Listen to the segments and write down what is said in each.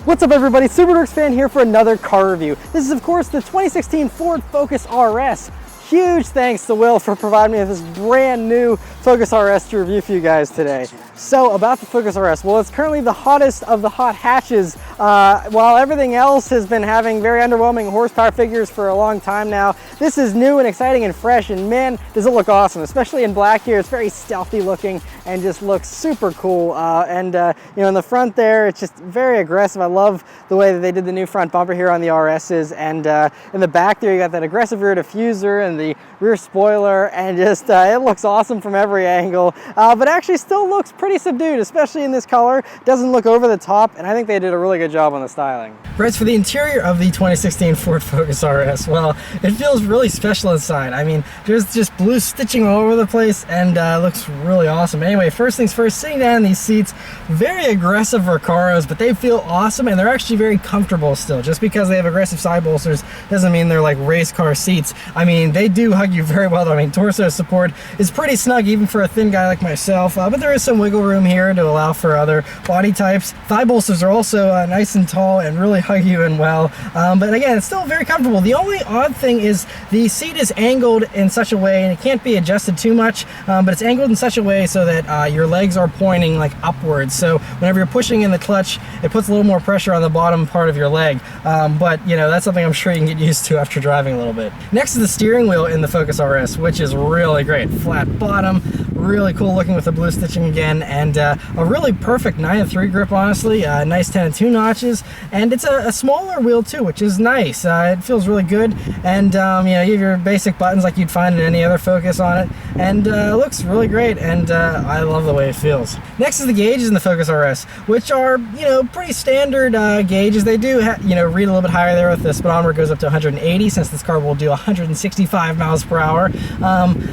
What's up everybody, SuperDorks fan here for another car review. This is of course the 2016 Ford Focus RS. Huge thanks to Will for providing me with this brand new Focus RS to review for you guys today. So about the Focus RS, well, it's currently the hottest of the hot hatches. While everything else has been having very underwhelming horsepower figures for a long time now, this is new and exciting and fresh, and man, does it look awesome, especially in black here. It's very stealthy looking and just looks super cool. You know, in the front there, it's just very aggressive. I love the way that they did the new front bumper here on the RSs, and in the back there, you got that aggressive rear diffuser and the rear spoiler, and just it looks awesome from every angle, but actually still looks pretty subdued, especially in this color. Doesn't look over the top, and I think they did a really good job on the styling. Right, for the interior of the 2016 Ford Focus RS, well, it feels really special inside. I mean, there's just blue stitching all over the place, and looks really awesome. Anyway, first things first, sitting down in these seats, very aggressive Recaros, but they feel awesome, and they're actually very comfortable still. Just because they have aggressive side bolsters doesn't mean they're like race car seats. I mean, they do hug you very well though. I mean, torso support is pretty snug even for a thin guy like myself, but there is some wiggle room here to allow for other body types. Thigh bolsters are also nice and tall and really hug you in well, but again, it's still very comfortable. The only odd thing is the seat is angled in such a way, and it can't be adjusted too much, but it's angled in such a way so that your legs are pointing like upwards. So whenever you're pushing in the clutch, it puts a little more pressure on the bottom part of your leg, but you know, that's something I'm sure you can get used to after driving a little bit. Next is the steering wheel in the Focus RS, which is really great. Flat bottom, really cool looking with the blue stitching again, and a really perfect 9-3 grip, honestly. Nice 10-2 notches, and it's a smaller wheel too, which is nice. It feels really good, and you know, you have your basic buttons like you'd find in any other Focus on it, and it looks really great, and I love the way it feels. Next is the gauges in the Focus RS, which are, you know, pretty standard gauges. They do you know, read a little bit higher there with the speedometer goes up to 180, since this car will do 165 miles per hour.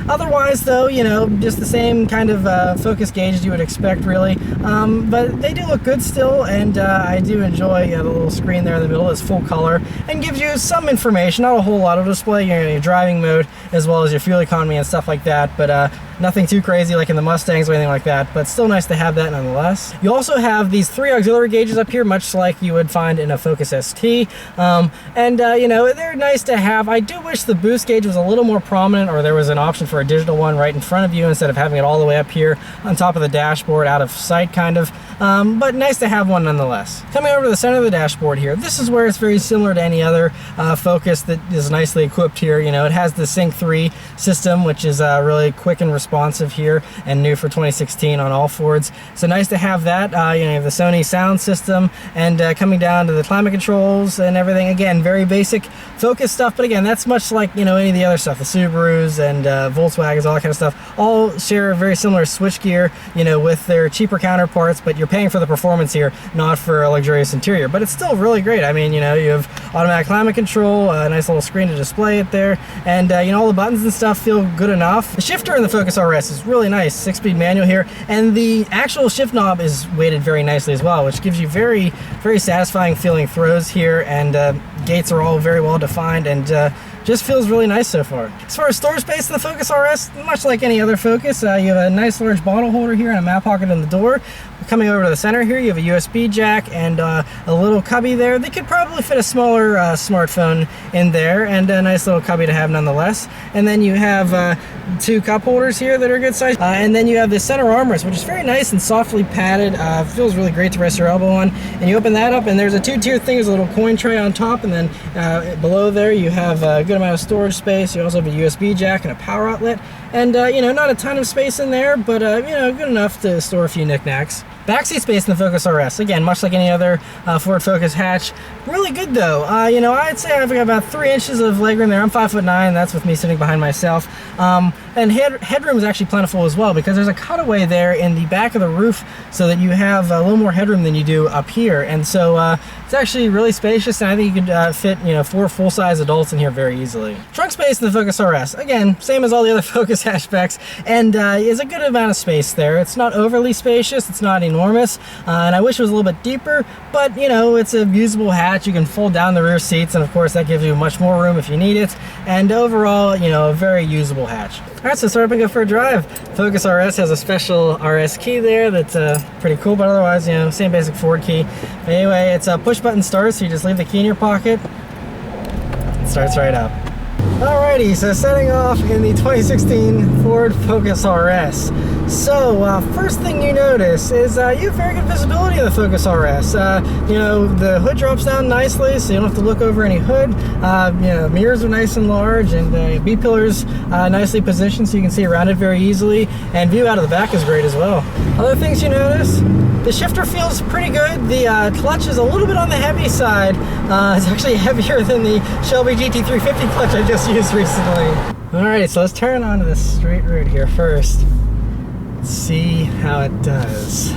Otherwise though, you know, just the same kind of Focus gauges you would expect really, but they do look good still, and I do enjoy the little screen there in the middle is full color and gives you some information, not a whole lot. It'll display your driving mode as well as your fuel economy and stuff like that, but nothing too crazy like in the Mustangs or anything like that, but still nice to have that nonetheless. You also have these 3 auxiliary gauges up here, much like you would find in a Focus ST, you know, they're nice to have. I do wish the boost gauge was a little more prominent, or there was an option for a digital one right in front of you instead of having it all the way up here on top of the dashboard, out of sight kind of, but nice to have one nonetheless. Coming over to the center of the dashboard here, this is where it's very similar to any other Focus that is nicely equipped here. You know, it has the Sync 3 system, which is really quick and responsive here and new for 2016 on all Fords. So nice to have that. You know, you have the Sony sound system, and coming down to the climate controls and everything. Again, very basic Focus stuff, but again, that's much like, you know, any of the other stuff. The Subarus and Volkswagens, all that kind of stuff, all share a very similar switchgear, you know, with their cheaper counterparts, but you're paying for the performance here, not for a luxurious interior. But it's still really great. I mean, you know, you have automatic climate control, a nice little screen to display it there, and you know, all the buttons and stuff feel good enough. The shifter in the Focus RS is really nice, 6-speed manual here, and the actual shift knob is weighted very nicely as well, which gives you very, very satisfying feeling throws here, and gates are all very well defined, and just feels really nice so far. As far as storage space in the Focus RS, much like any other Focus, you have a nice large bottle holder here and a map pocket in the door. Coming over to the center here, you have a USB jack and a little cubby there. They could probably fit a smaller smartphone in there, and a nice little cubby to have nonetheless. And then you have 2 cup holders here that are good size, and then you have the center armrest, which is very nice and softly padded. Feels really great to rest your elbow on. And you open that up, and there's a 2-tier thing. There's a little coin tray on top, and then below there you have a good amount of storage space. You also have a USB jack and a power outlet, and you know, not a ton of space in there, but you know, good enough to store a few knickknacks. Backseat space in the Focus RS, again, much like any other Ford Focus hatch. Really good though. You know, I'd say I've got about 3 inches of legroom there. I'm 5'9", that's with me sitting behind myself. And headroom is actually plentiful as well, because there's a cutaway there in the back of the roof so that you have a little more headroom than you do up here. And so it's actually really spacious, and I think you could fit, you know, 4 full-size adults in here very easily. Trunk space in the Focus RS, again, same as all the other Focus hatchbacks, and is a good amount of space there. It's not overly spacious, it's not enormous, and I wish it was a little bit deeper, but you know, it's a usable hatch. You can fold down the rear seats, and of course that gives you much more room if you need it, and overall, you know, a very usable hatch. Alright, so start up and go for a drive. Focus RS has a special RS key there that's pretty cool, but otherwise, you know, same basic Ford key. But anyway, it's a push button start, so you just leave the key in your pocket. It starts right up. Alrighty, so setting off in the 2016 Ford Focus RS. So, first thing you notice is you have very good visibility of the Focus RS. You know, the hood drops down nicely, so you don't have to look over any hood. You know, mirrors are nice and large, and B-pillars nicely positioned so you can see around it very easily, and view out of the back is great as well. Other things you notice, the shifter feels pretty good. The clutch is a little bit on the heavy side. It's actually heavier than the Shelby GT350 clutch I just used recently. Alright, so let's turn onto the straight road here first. Let's see how it does.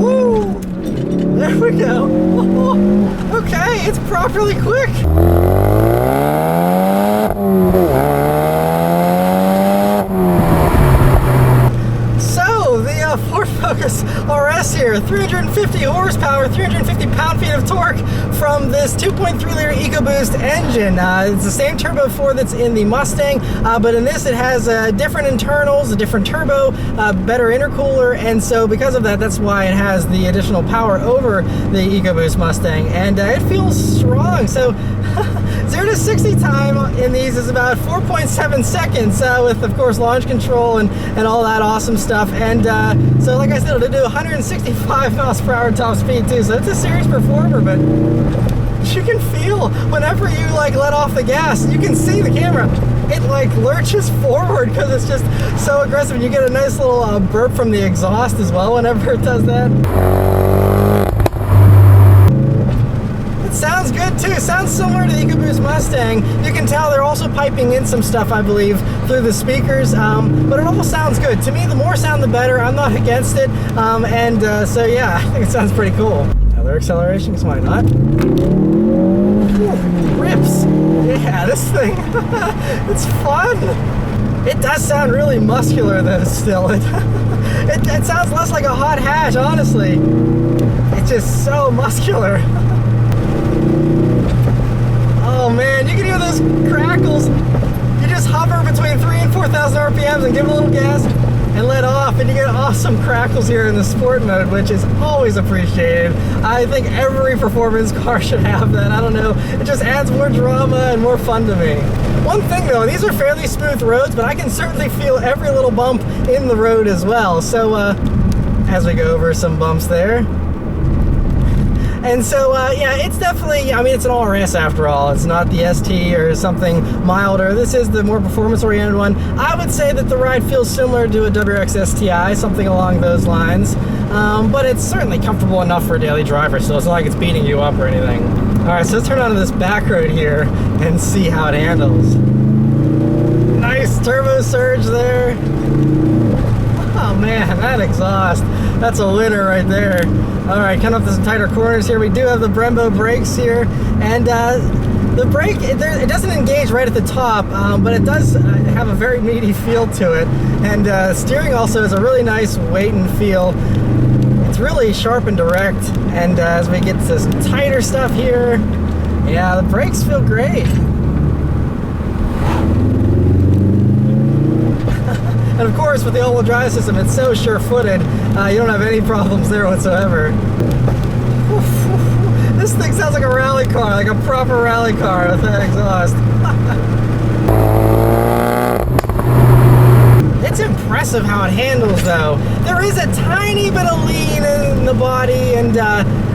Woo! There we go. Okay, it's properly quick. So, the Ford Focus RS here, 350 horsepower, 350 pound-feet of torque from this 2.3-liter EcoBoost engine. It's the same turbo 4 that's in the Mustang, but in this it has different internals, a different turbo, better intercooler, and so because of that, that's why it has the additional power over the EcoBoost Mustang, and it feels strong. So 0 to 60 time in these is about 4.7 seconds with, of course, launch control and all that awesome stuff. And so, like I said, it'll do 165 miles per hour top speed too. So it's a serious performer, but you can feel whenever you like let off the gas, you can see the camera. It like lurches forward because it's just so aggressive. And you get a nice little burp from the exhaust as well whenever it does that. Sounds good too. Sounds similar to the EcoBoost Mustang. You can tell they're also piping in some stuff, I believe, through the speakers, but it almost sounds good. To me, the more sound, the better. I'm not against it, so yeah, I think it sounds pretty cool. Other acceleration, because why not? Ooh, rips. Yeah, this thing, it's fun. It does sound really muscular though still. It sounds less like a hot hatch, honestly. It's just so muscular. Oh man, you can hear those crackles. You just hover between 3,000 and 4,000 RPMs and give it a little gas and let off, and you get awesome crackles here in the sport mode, which is always appreciated. I think every performance car should have that. I don't know, it just adds more drama and more fun to me. One thing though, these are fairly smooth roads, but I can certainly feel every little bump in the road as well. So as we go over some bumps there. And so, yeah, it's definitely, I mean, it's an RS after all. It's not the ST or something milder. This is the more performance-oriented one. I would say that the ride feels similar to a WRX STI, something along those lines. But it's certainly comfortable enough for a daily driver, so it's not like it's beating you up or anything. All right, so let's turn onto this back road here and see how it handles. Nice turbo surge there. Oh man, that exhaust, that's a winner right there. All right, coming up some tighter corners here. We do have the Brembo brakes here, and the brake, it doesn't engage right at the top, but it does have a very meaty feel to it. And steering also has a really nice weight and feel. It's really sharp and direct. And as we get to some tighter stuff here, yeah, the brakes feel great. And of course, with the all-wheel drive system, it's so sure-footed, you don't have any problems there whatsoever. This thing sounds like a rally car, like a proper rally car with that exhaust. It's impressive how it handles though. There is a tiny bit of lean in the body, and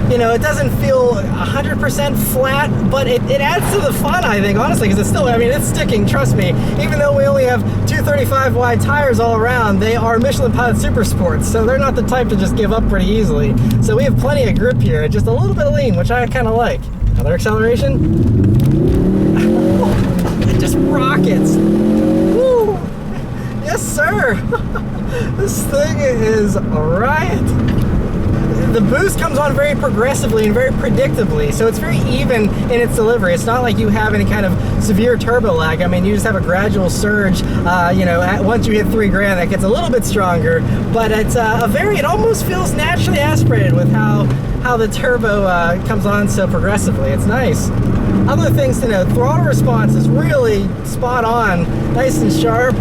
you know, it doesn't feel 100% flat, but it adds to the fun, I think, honestly, because it's still, I mean, it's sticking, trust me. Even though we only have 235 wide tires all around, they are Michelin Pilot Super Sports, so they're not the type to just give up pretty easily. So we have plenty of grip here, just a little bit of lean, which I kind of like. Another acceleration. It just rockets. Yes, sir. This thing is a riot. The boost comes on very progressively and very predictably, so it's very even in its delivery. It's not like you have any kind of severe turbo lag. I mean, you just have a gradual surge. You know, once you hit 3 grand, that gets a little bit stronger, but it's it almost feels naturally aspirated with how the turbo comes on so progressively. It's nice. Other things to note: throttle response is really spot on, nice and sharp.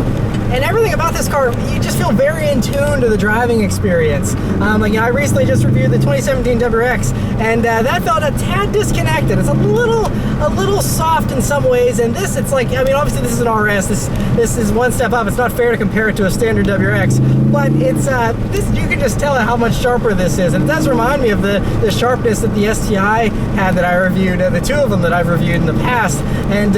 And everything about this car, you just feel very in tune to the driving experience. Like, you know, I recently just reviewed the 2017 WRX, and that felt a tad disconnected. It's a little soft in some ways, and this, it's like, I mean, obviously this is an RS. This is one step up. It's not fair to compare it to a standard WRX, but it's this, you can just tell how much sharper this is, and it does remind me of the sharpness that the STI had that I reviewed, the 2 of them that I've reviewed in the past, and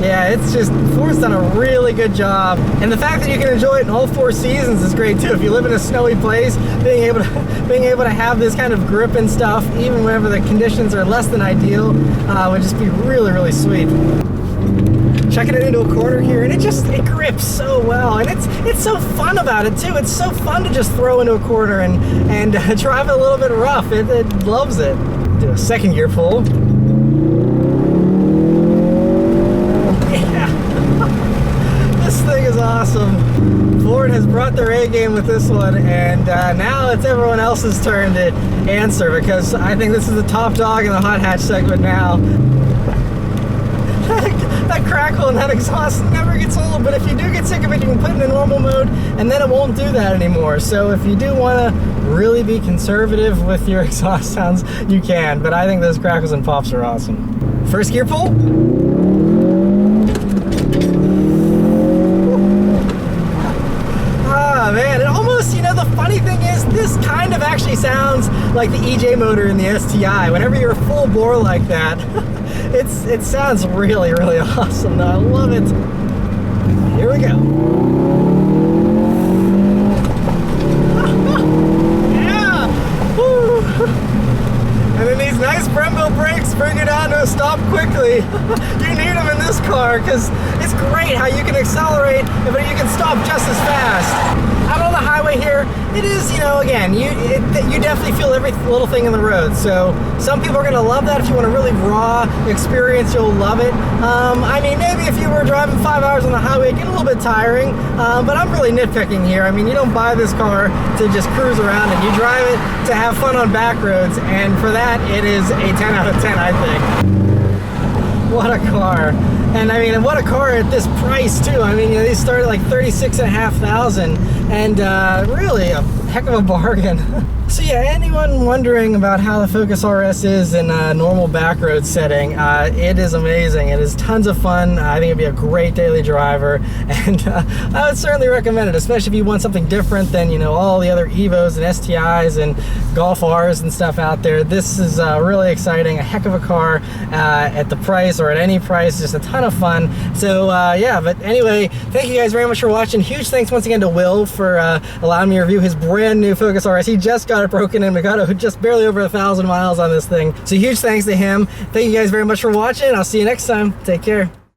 yeah, it's just, Ford's done a really good job. And the fact that you can enjoy it in all 4 seasons is great too. If you live in a snowy place, being able to have this kind of grip and stuff, even whenever the conditions are less than ideal, would just be really, really sweet. Checking it into a corner here, and it grips so well, and it's so fun about it too. It's so fun to just throw into a corner and drive it a little bit rough. It loves it. Do a second gear pull. This thing is awesome. Ford has brought their A game with this one, and now it's everyone else's turn to answer, because I think this is the top dog in the hot hatch segment now. That crackle and that exhaust never gets old, but if you do get sick of it, you can put it in normal mode, and then it won't do that anymore. So if you do want to really be conservative with your exhaust sounds, you can, but I think those crackles and pops are awesome. First gear pull. Man, it almost, you know, the funny thing is, this kind of actually sounds like the EJ motor in the STI. Whenever you're full bore like that, it sounds really, really awesome. I love it. Here we go. Yeah! Woo! And then these nice Brembo brakes bring it down to a stop quickly. You need them in this car, because it's great how you can accelerate, but you can stop just as fast. Out on the highway here, it is, you know, again, you definitely feel every little thing in the road. So some people are going to love that. If you want a really raw experience, you'll love it. I mean, maybe if you were driving 5 hours on the highway, it'd get a little bit tiring, but I'm really nitpicking here. I mean, you don't buy this car to just cruise around, and you drive it to have fun on back roads, and for that, it is a 10 out of 10, I think. What a car. And I mean, what a car at this price too. I mean, you know, these start at like $36,500, and really a heck of a bargain. So yeah, anyone wondering about how the Focus RS is in a normal back road setting, it is amazing. It is tons of fun. I think it'd be a great daily driver, and I would certainly recommend it, especially if you want something different than, you know, all the other Evos and STIs and Golf Rs and stuff out there. This is really exciting, a heck of a car at the price, or at any price, just a ton of fun. So yeah, but anyway, thank you guys very much for watching. Huge thanks once again to Will for allowing me to review his brand new Focus RS. He just got it broken in. We got it just barely over 1,000 miles on this thing. So huge thanks to him. Thank you guys very much for watching. I'll see you next time. Take care.